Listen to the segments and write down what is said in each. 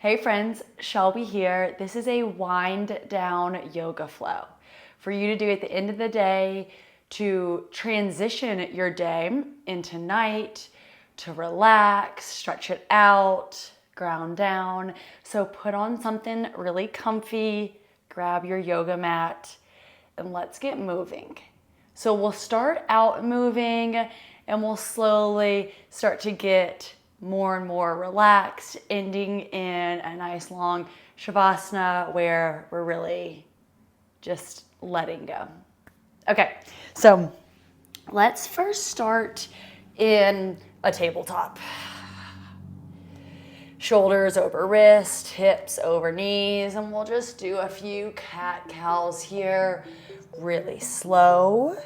Hey friends, Shelby here. This is a wind down yoga flow for you to do at the end of the day to transition your day into night, to relax, stretch it out, ground down. So put on something really comfy, grab your yoga mat, and let's get moving. So we'll start out moving and we'll slowly start to get more and more relaxed, ending in a nice long savasana where we're really just letting go. Okay, so let's first start in a tabletop. Shoulders over wrist, hips over knees, and we'll just do a few cat-cows here, really slow.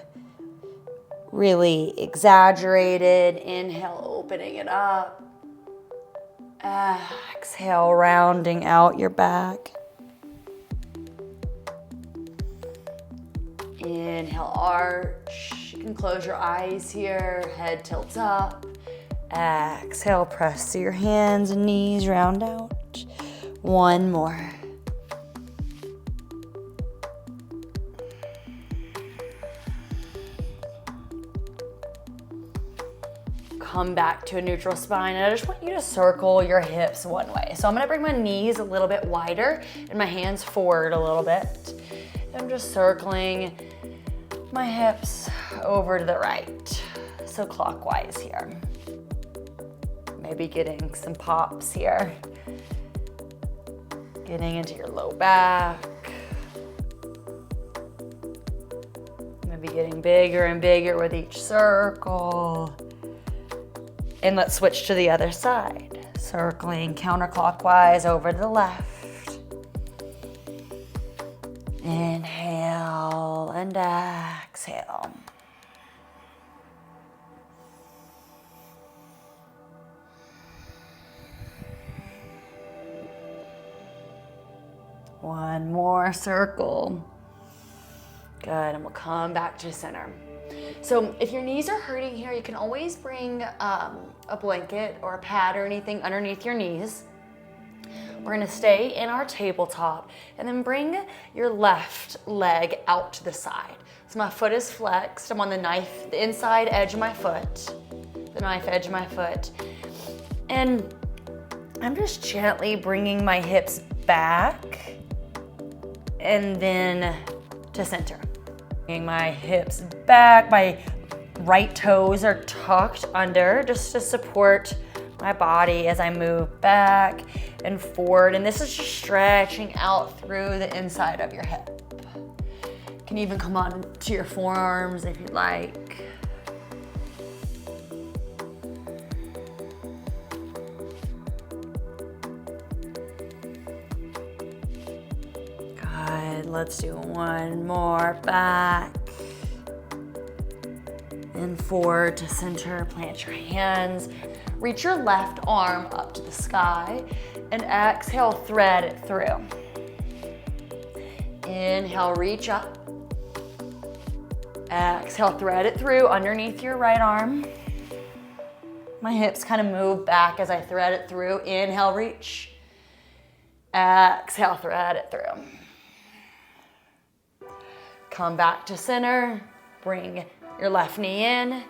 Really exaggerated. Inhale, opening it up. Exhale, rounding out your back. Inhale, arch. You can close your eyes here. Head tilts up. Exhale, press to your hands and knees, round out. One more. Come back to a neutral spine, and I just want you to circle your hips one way. So I'm gonna bring my knees a little bit wider and my hands forward a little bit. I'm just circling my hips over to the right. So clockwise here. Maybe getting some pops here. Getting into your low back. Maybe getting bigger and bigger with each circle. And let's switch to the other side. Circling counterclockwise over to the left. Inhale and exhale. One more circle. Good, and we'll come back to center. So if your knees are hurting here, you can always bring a blanket or a pad or anything underneath your knees. We're gonna stay in our tabletop and then bring your left leg out to the side. So my foot is flexed. I'm on the inside edge of my foot, the knife edge of my foot. And I'm just gently bringing my hips back and then to center. Bringing my hips back, my right toes are tucked under just to support my body as I move back and forward. And this is just stretching out through the inside of your hip. You can even come on to your forearms if you'd like. Good, let's do one more. Back and forward to center. Plant your hands. Reach your left arm up to the sky and exhale, thread it through. Inhale, reach up. Exhale, thread it through underneath your right arm. My hips kind of move back as I thread it through. Inhale, reach. Exhale, thread it through. Come back to center. Bring your left knee in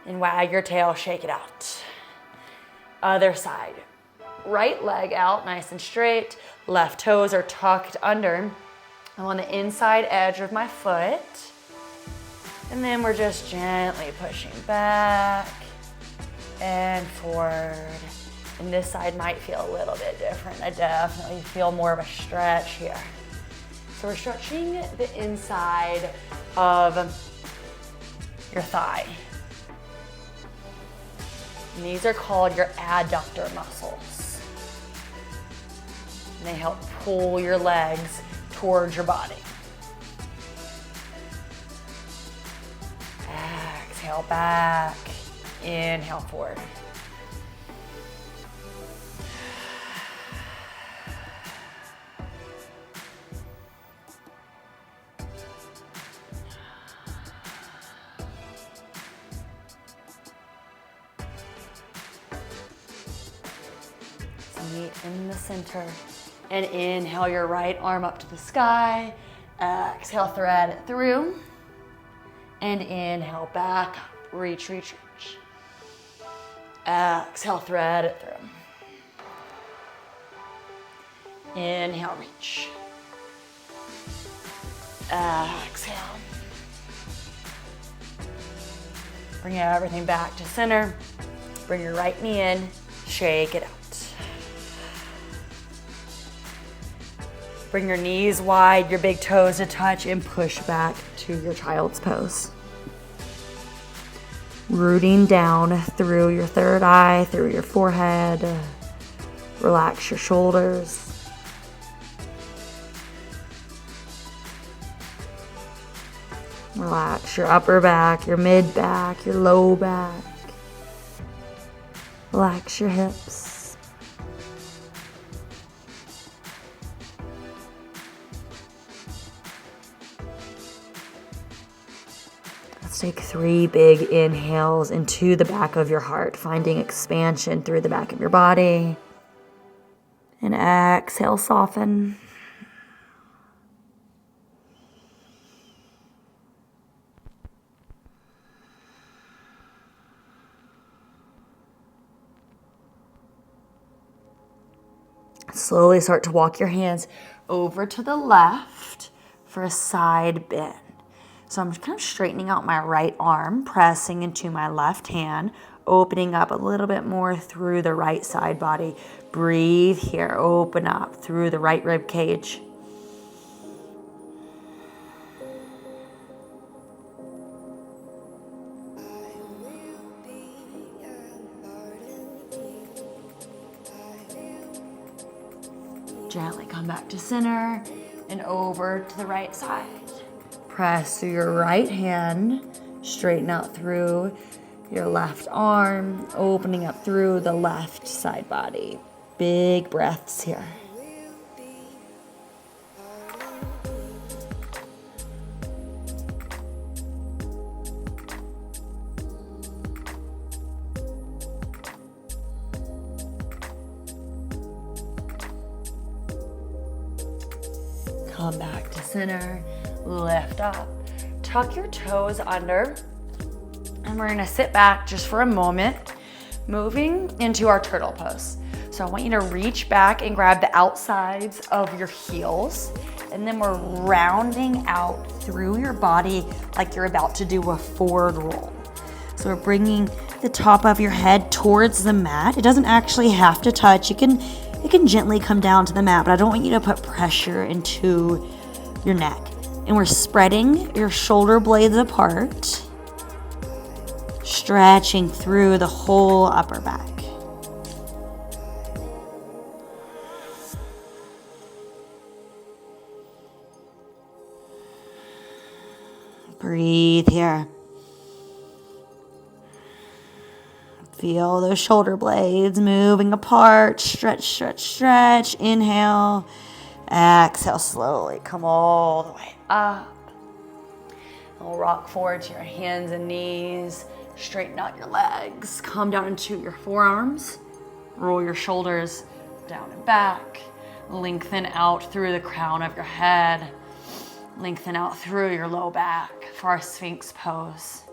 and wag your tail, shake it out. Other side. Right leg out, nice and straight. Left toes are tucked under. I'm on the inside edge of my foot. And then we're just gently pushing back and forward. And this side might feel a little bit different. I definitely feel more of a stretch here. So we're stretching the inside of your thigh. And these are called your adductor muscles. And they help pull your legs towards your body. Exhale back, inhale forward. Meet in the center. And inhale your right arm up to the sky. Exhale, thread it through. And inhale, back up. Reach, reach, reach. Exhale, thread it through. Inhale, reach. Exhale. Bring everything back to center. Bring your right knee in. Shake it out. Bring your knees wide, your big toes to touch, and push back to your child's pose. Rooting down through your third eye, through your forehead. Relax your shoulders. Relax your upper back, your mid back, your low back. Relax your hips. Let's take 3 big inhales into the back of your heart, finding expansion through the back of your body. And exhale, soften. Slowly start to walk your hands over to the left for a side bend. So I'm kind of straightening out my right arm, pressing into my left hand, opening up a little bit more through the right side body. Breathe here, open up through the right rib cage. Gently come back to center and over to the right side. Press through your right hand, straighten out through your left arm, opening up through the left side body. Big breaths here. Come back to center, lift up, tuck your toes under, and we're gonna sit back just for a moment, moving into our turtle pose. So I want you to reach back and grab the outsides of your heels, and then we're rounding out through your body like you're about to do a forward roll. So we're bringing the top of your head towards the mat. It doesn't actually have to touch. It can gently come down to the mat, but I don't want you to put pressure into your neck. And we're spreading your shoulder blades apart, stretching through the whole upper back. Breathe here. Feel those shoulder blades moving apart. Stretch, stretch, stretch. Inhale. Exhale slowly. Come all the way up. And we'll rock forward to your hands and knees. Straighten out your legs. Come down into your forearms. Roll your shoulders down and back. Lengthen out through the crown of your head. Lengthen out through your low back for our sphinx pose.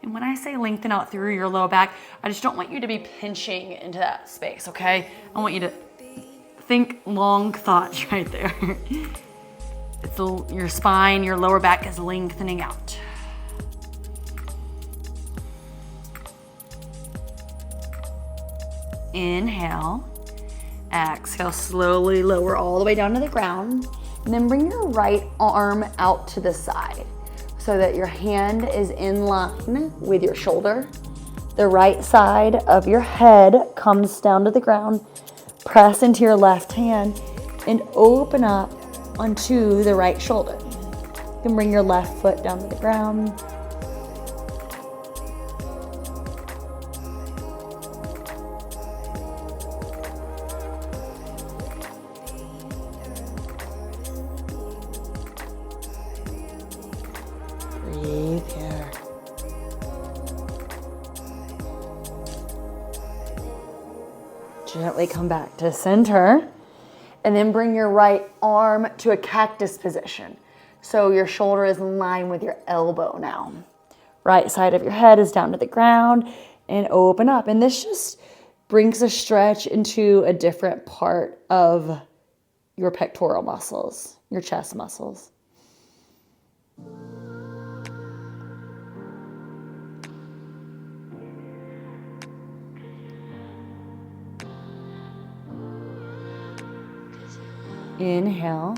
And when I say lengthen out through your low back, I just don't want you to be pinching into that space, okay? I want you to think long thoughts right there. Your spine, your lower back is lengthening out. Inhale. Exhale, slowly lower all the way down to the ground. And then bring your right arm out to the side, so that your hand is in line with your shoulder. The right side of your head comes down to the ground. Press into your left hand and open up onto the right shoulder. You can bring your left foot down to the ground. Breathe here. Gently come back to center. And then bring your right arm to a cactus position. So your shoulder is in line with your elbow now. Right side of your head is down to the ground and open up. And this just brings a stretch into a different part of your pectoral muscles, your chest muscles. Inhale,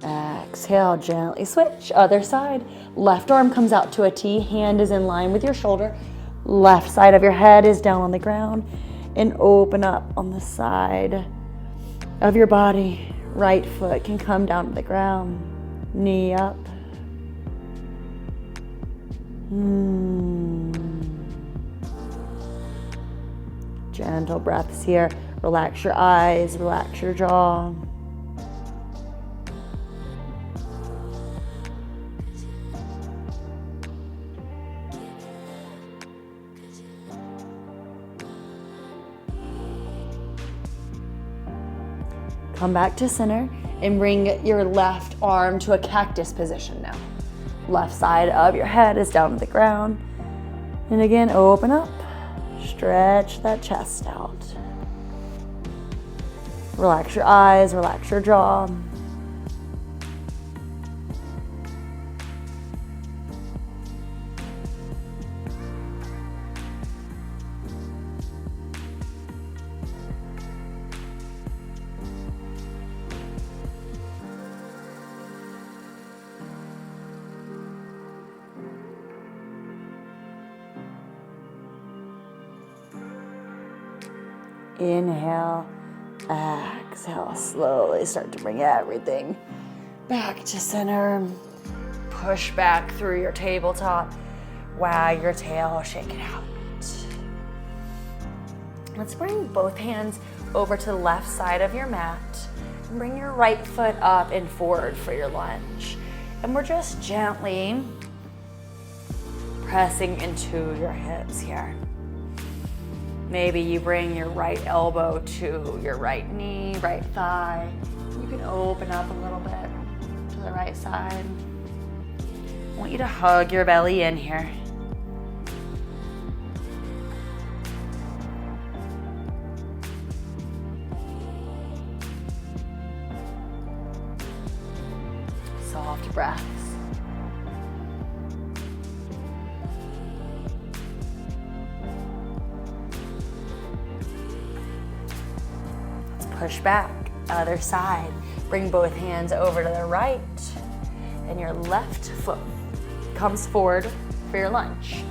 exhale, gently switch, other side. Left arm comes out to a T, hand is in line with your shoulder. Left side of your head is down on the ground and open up on the side of your body. Right foot can come down to the ground, knee up. Gentle breaths here. Relax your eyes, relax your jaw. Come back to center and bring your left arm to a cactus position now. Left side of your head is down to the ground. And again, open up. Stretch that chest out. Relax your eyes, relax your jaw. Inhale, exhale, slowly start to bring everything back to center. Push back through your tabletop, wag your tail, shake it out. Let's bring both hands over to the left side of your mat and bring your right foot up and forward for your lunge. And we're just gently pressing into your hips here. Maybe you bring your right elbow to your right knee, right thigh. You can open up a little bit to the right side. I want you to hug your belly in here. Soft breaths. Push back, other side. Bring both hands over to the right, and your left foot comes forward for your lunge.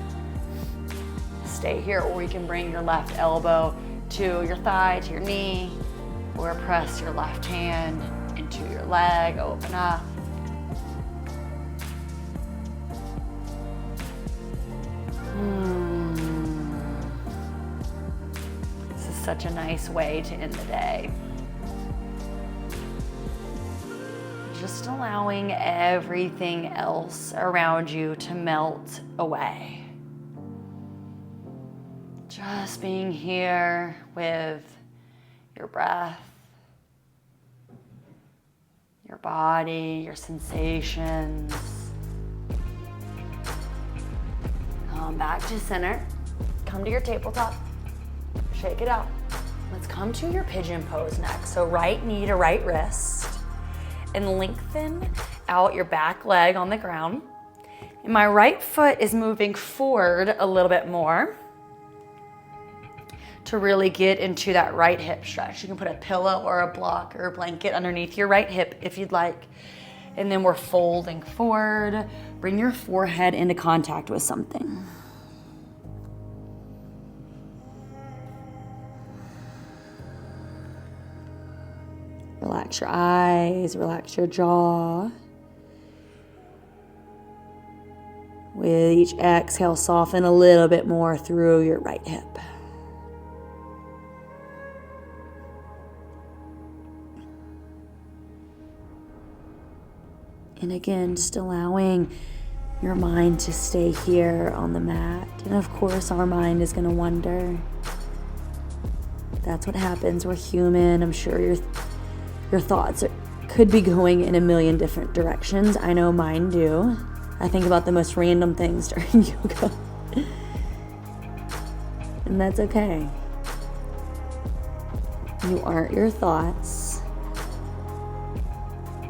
Stay here, or you can bring your left elbow to your thigh, to your knee, or press your left hand into your leg, open up. Such a nice way to end the day. Just allowing everything else around you to melt away. Just being here with your breath, your body, your sensations. Come back to center. Come to your tabletop. Shake it out. Let's come to your pigeon pose next. So right knee to right wrist, and lengthen out your back leg on the ground. And my right foot is moving forward a little bit more to really get into that right hip stretch. You can put a pillow or a block or a blanket underneath your right hip if you'd like. And then we're folding forward. Bring your forehead into contact with something. Relax your eyes, relax your jaw. With each exhale, soften a little bit more through your right hip. And again, just allowing your mind to stay here on the mat. And of course, our mind is going to wander. That's what happens. We're human. I'm sure your thoughts could be going in a million different directions. I know mine do. I think about the most random things during yoga. And that's okay. You aren't your thoughts.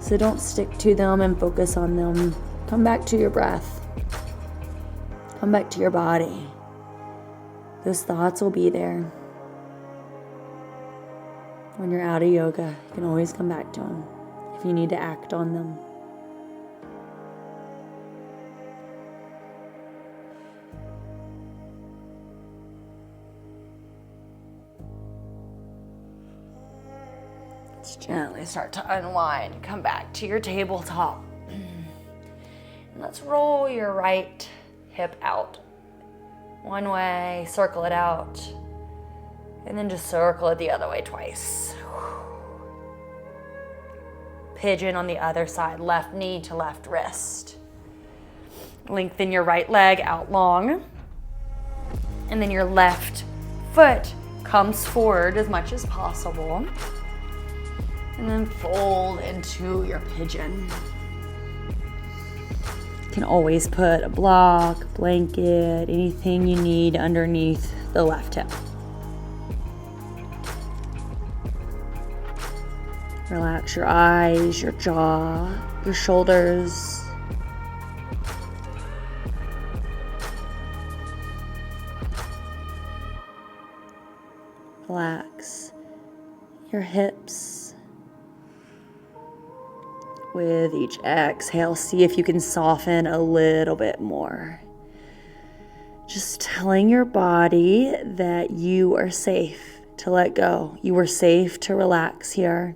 So don't stick to them and focus on them. Come back to your breath. Come back to your body. Those thoughts will be there. When you're out of yoga, you can always come back to them if you need to act on them. Just gently start to unwind. Come back to your tabletop. And let's roll your right hip out. One way, circle it out. And then just circle it the other way twice. Pigeon on the other side, left knee to left wrist. Lengthen your right leg out long. And then your left foot comes forward as much as possible. And then fold into your pigeon. You can always put a block, blanket, anything you need underneath the left hip. Relax your eyes, your jaw, your shoulders. Relax your hips. With each exhale, see if you can soften a little bit more. Just telling your body that you are safe to let go. You are safe to relax here.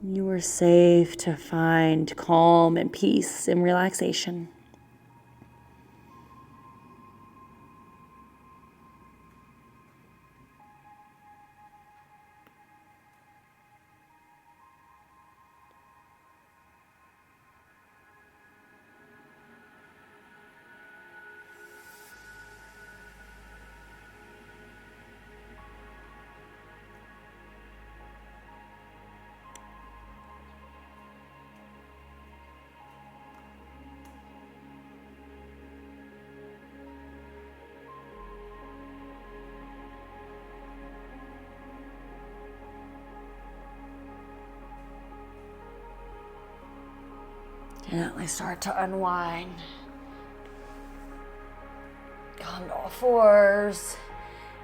You are safe to find calm and peace and relaxation. Gently start to unwind. Come to all fours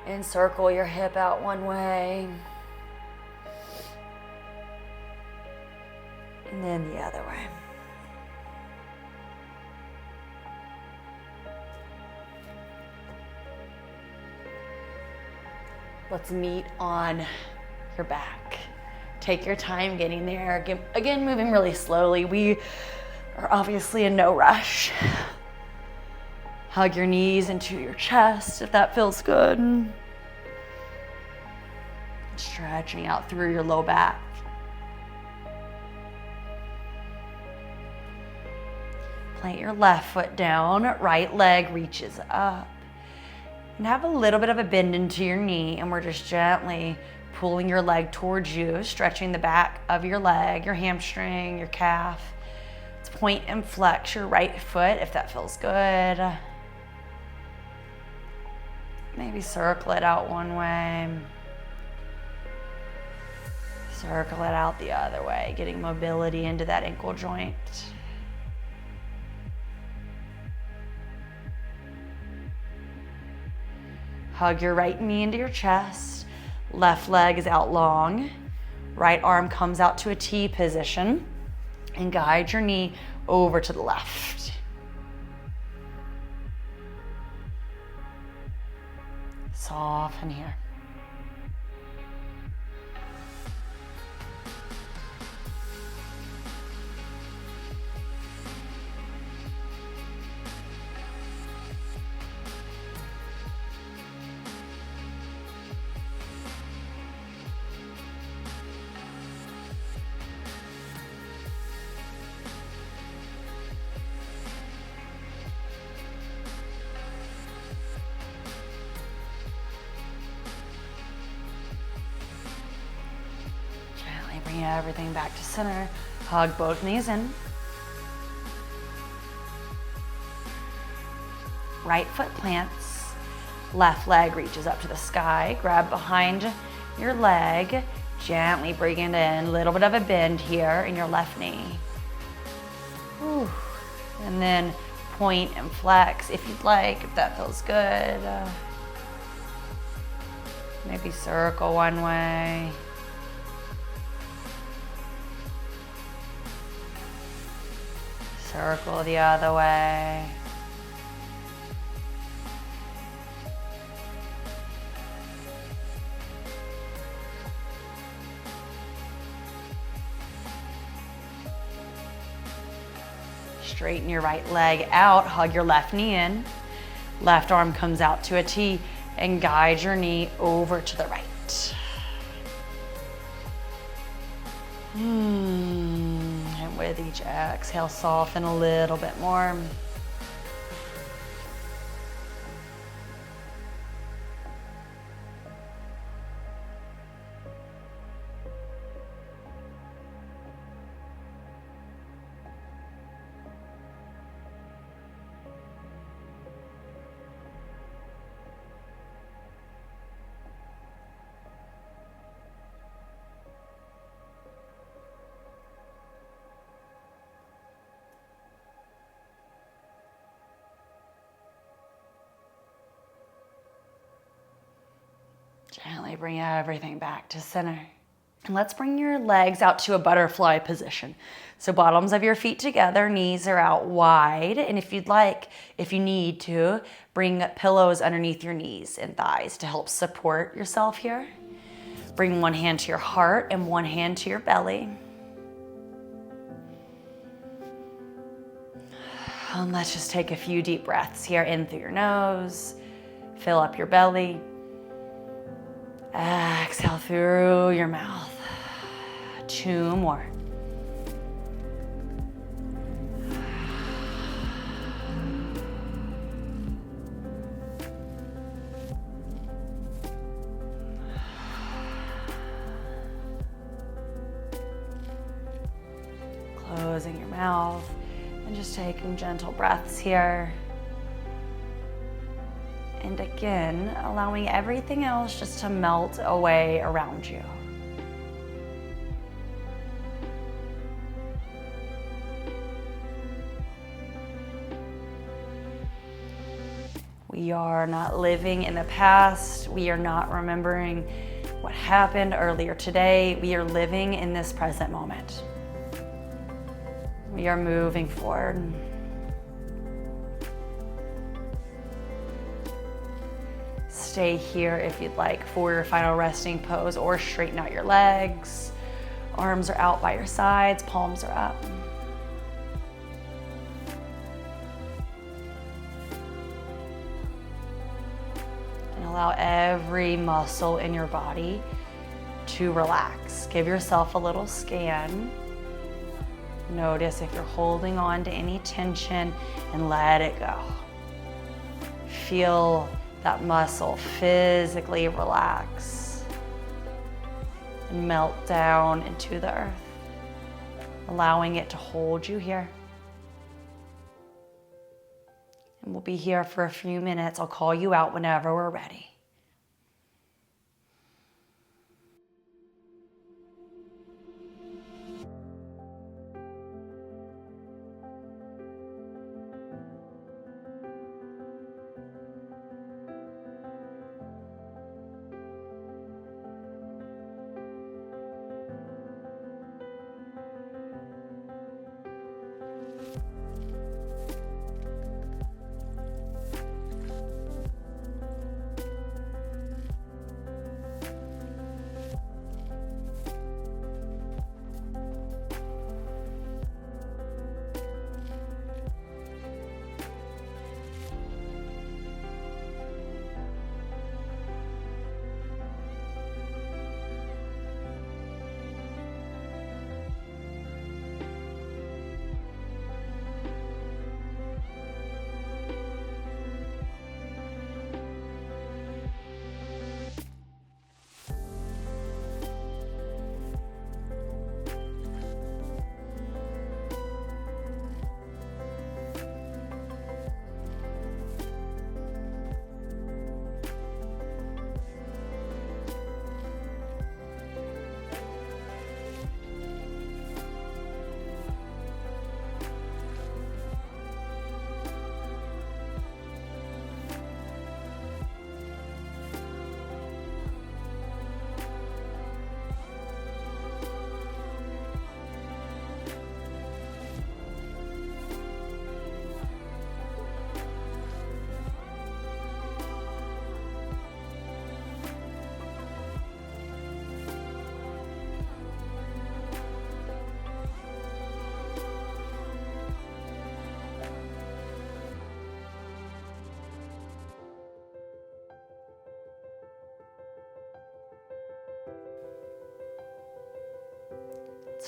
and circle your hip out one way. And then the other way. Let's meet on your back. Take your time getting there. Again, moving really slowly. We are obviously in no rush. Hug your knees into your chest if that feels good. Stretching out through your low back. Plant your left foot down, right leg reaches up. And have a little bit of a bend into your knee, and we're just gently pulling your leg towards you, stretching the back of your leg, your hamstring, your calf. Let's point and flex your right foot if that feels good. Maybe circle it out one way. Circle it out the other way, getting mobility into that ankle joint. Hug your right knee into your chest. Left leg is out long. Right arm comes out to a T position. And guide your knee over to the left. Soften here. Bring everything back to center. Hug both knees in. Right foot plants. Left leg reaches up to the sky. Grab behind your leg. Gently bring it in. A little bit of a bend here in your left knee. Whew. And then point and flex if you'd like, if that feels good. Maybe circle one way. Circle the other way. Straighten your right leg out, hug your left knee in. Left arm comes out to a T and guide your knee over to the right. And with each exhale, soften a little bit more. Gently bring everything back to center. And let's bring your legs out to a butterfly position. So bottoms of your feet together, knees are out wide. And if you'd like, if you need to, bring pillows underneath your knees and thighs to help support yourself here. Bring one hand to your heart and one hand to your belly. And let's just take a few deep breaths here in through your nose. Fill up your belly. Exhale through your mouth. 2 more. Closing your mouth and just taking gentle breaths here. And again, allowing everything else just to melt away around you. We are not living in the past. We are not remembering what happened earlier today. We are living in this present moment. We are moving forward. Stay here if you'd like for your final resting pose, or straighten out your legs. Arms are out by your sides, palms are up. And allow every muscle in your body to relax. Give yourself a little scan. Notice if you're holding on to any tension and let it go. Feel that muscle physically relax and melt down into the earth, allowing it to hold you here. And we'll be here for a few minutes. I'll call you out whenever we're ready.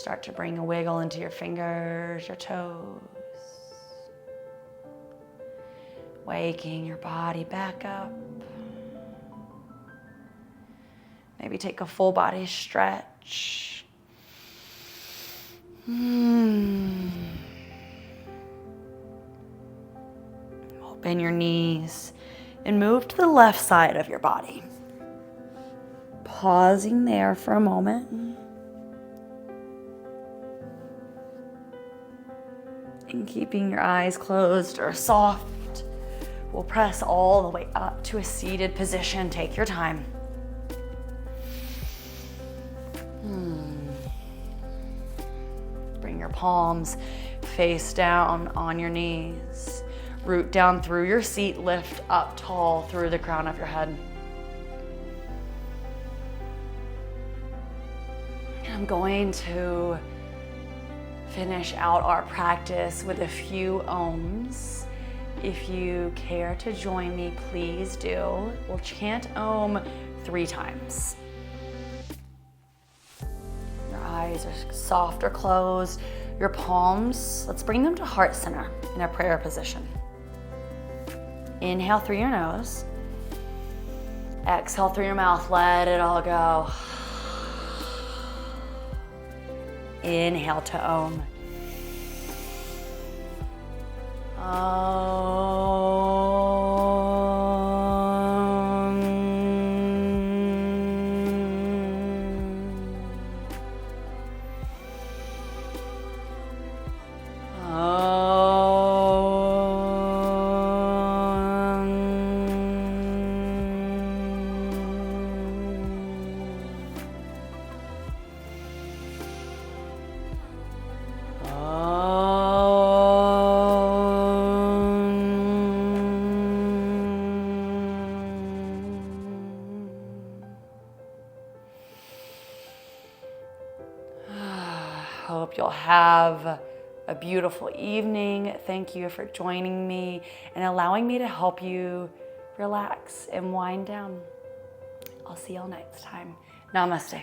Start to bring a wiggle into your fingers, your toes. Waking your body back up. Maybe take a full body stretch. Open your knees and move to the left side of your body. Pausing there for a moment. And keeping your eyes closed or soft. We'll press all the way up to a seated position. Take your time. Bring your palms face down on your knees. Root down through your seat, lift up tall through the crown of your head. And I'm going to finish out our practice with a few ohms. If you care to join me, please do. We'll chant Om 3 times. Your eyes are soft or closed. Your palms, let's bring them to heart center in a prayer position. Inhale through your nose. Exhale through your mouth. Let it all go. Inhale to Om. Hope you'll have a beautiful evening. Thank you for joining me and allowing me to help you relax and wind down. I'll see y'all next time. Namaste.